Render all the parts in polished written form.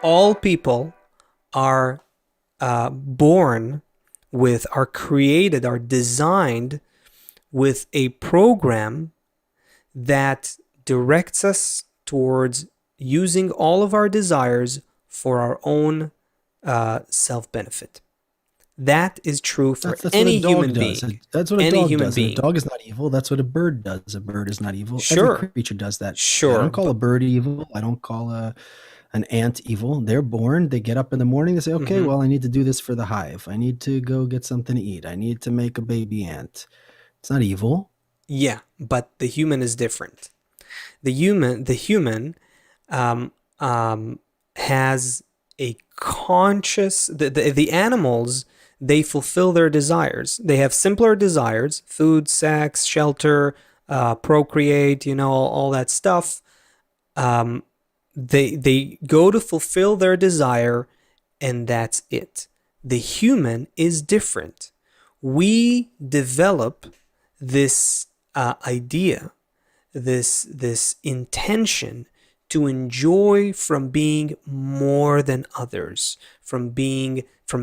All people are born with, are created, are designed with a program that directs us towards using all of our desires for our own self-benefit. That is true for That's what a any dog human does. being. That's what a Any dog human does. And a being. dog is not evil. That's what a bird does. A bird is not evil. Every Sure, creature does that. I sure, don't call a but bird evil. I don't call an ant evil. They're born. They get up in the morning. They say, okay, mhm. well, I need to do this for the hive. I need to go get something to eat. I need to make a baby ant. It's not evil. Yeah, but the human is different. The human um, um, has a conscious. The animals, they fulfill their desires. They have simpler desires: food, sex, shelter, procreate. All that stuff. Um, they go to fulfill their desire, and that's it. The human is different. We develop this idea, this intention to enjoy from being more than others, from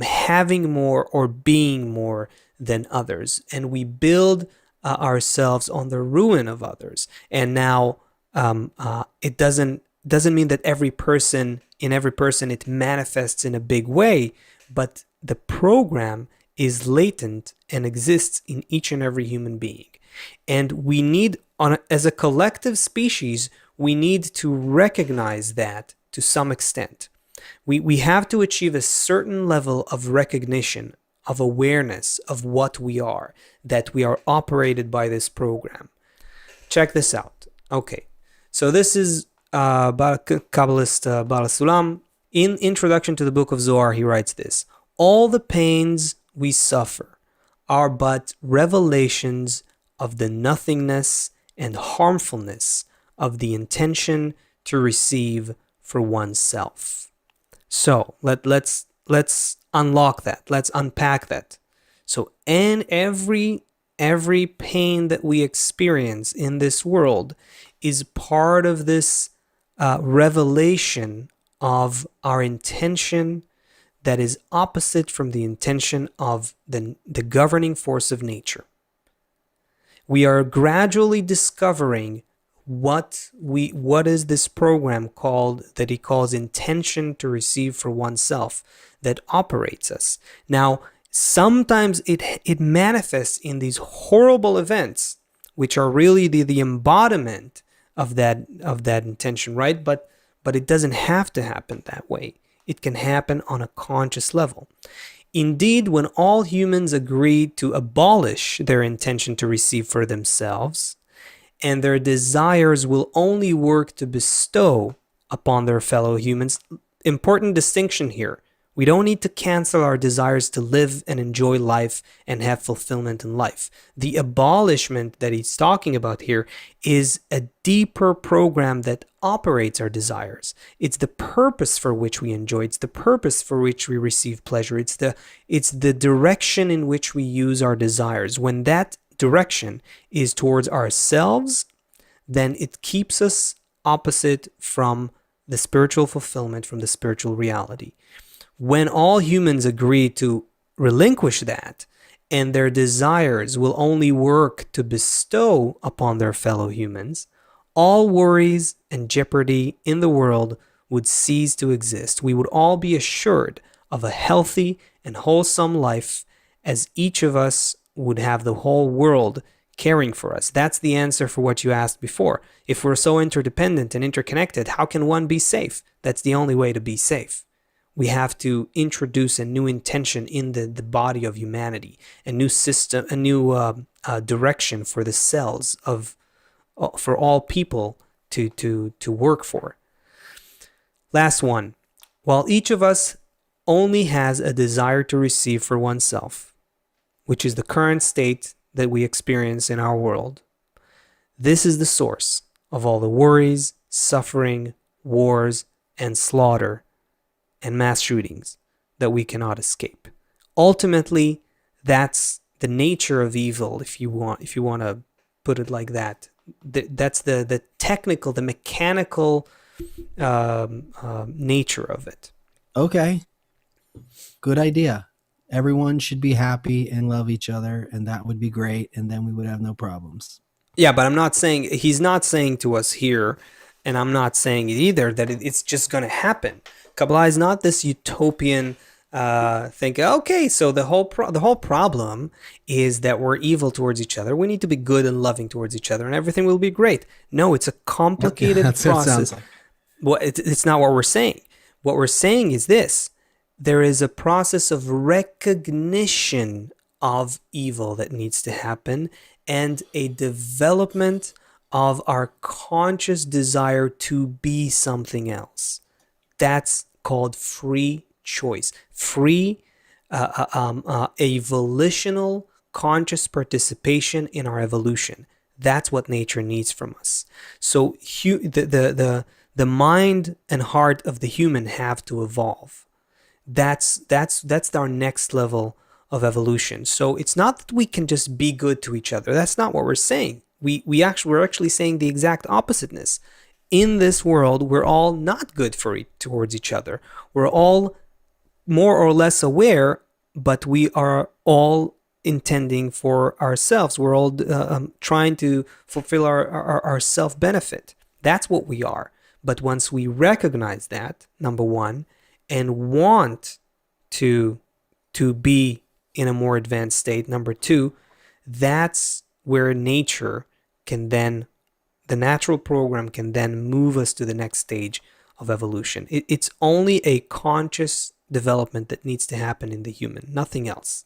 having more or being more than others, and we build ourselves on the ruin of others. And now it doesn't mean that every person it manifests in a big way, but the program is latent and exists in each and every human being. And we need, as a collective species, we need to recognize that to some extent. We have to achieve a certain level of recognition, of awareness of what we are, that we are operated by this program. Check this out. Okay, so this is Kabbalist Bala Sulam. In Introduction to the Book of Zohar, he writes this: all the pains we suffer are but revelations of the nothingness and harmfulness of the intention to receive for oneself. So let's unlock that. Let's unpack that. So, and every pain that we experience in this world is part of this revelation of our intention that is opposite from the intention of the governing force of nature. We are gradually discovering what is this program called, that he calls intention to receive for oneself, that operates us. Now, sometimes it manifests in these horrible events, which are really the embodiment of that intention, right? But it doesn't have to happen that way. It can happen on a conscious level. Indeed, when all humans agree to abolish their intention to receive for themselves, and their desires will only work to bestow upon their fellow humans. Important distinction here. We don't need to cancel our desires to live and enjoy life and have fulfillment in life. The abolishment that he's talking about here is a deeper program that operates our desires. It's the purpose for which we enjoy. It's the purpose for which we receive pleasure. It's the direction in which we use our desires. When that direction is towards ourselves, then it keeps us opposite from the spiritual fulfillment, from the spiritual reality. When all humans agree to relinquish that, and their desires will only work to bestow upon their fellow humans, all worries and jeopardy in the world would cease to exist. We would all be assured of a healthy and wholesome life, as each of us would have the whole world caring for us. That's the answer for what you asked before. If we're so interdependent and interconnected, how can one be safe? That's the only way to be safe. We have to introduce a new intention in the body of humanity, a new system, a new direction for the cells of for all people to work for. Last one. While each of us only has a desire to receive for oneself, which is the current state that we experience in our world, this is the source of all the worries, suffering, wars, and slaughter and mass shootings that we cannot escape. Ultimately, that's the nature of evil, if you want to put it like that. That's the technical, the mechanical nature of it. Okay, good idea. Everyone should be happy and love each other, and that would be great, and then we would have no problems. Yeah, but I'm not saying he's not saying to us here, and I'm not saying it either that it's just going to happen. Kabbalah is not this utopian think. Okay, so the whole problem is that we're evil towards each other. We need to be good and loving towards each other, and everything will be great. No, it's a Yep, complicated that's what it sounds process. like. Well, it's not what we're saying. What we're saying is this: there is a process of recognition of evil that needs to happen and a development of our conscious desire to be something else. That's called free choice. Free, a volitional, conscious participation in our evolution. That's what nature needs from us. So the mind and heart of the human have to evolve. That's our next level of evolution. So it's not that we can just be good to each other. That's not what we're saying. We're actually saying the exact oppositeness. In this world, we're all not good towards each other. We're all more or less aware, but we are all intending for ourselves. We're all trying to fulfill our self benefit. That's what we are. But once we recognize that, number one, and want to be in a more advanced state, number two, that's where nature can then, the natural program can then move us to the next stage of evolution. It's only a conscious development that needs to happen in the human, nothing else.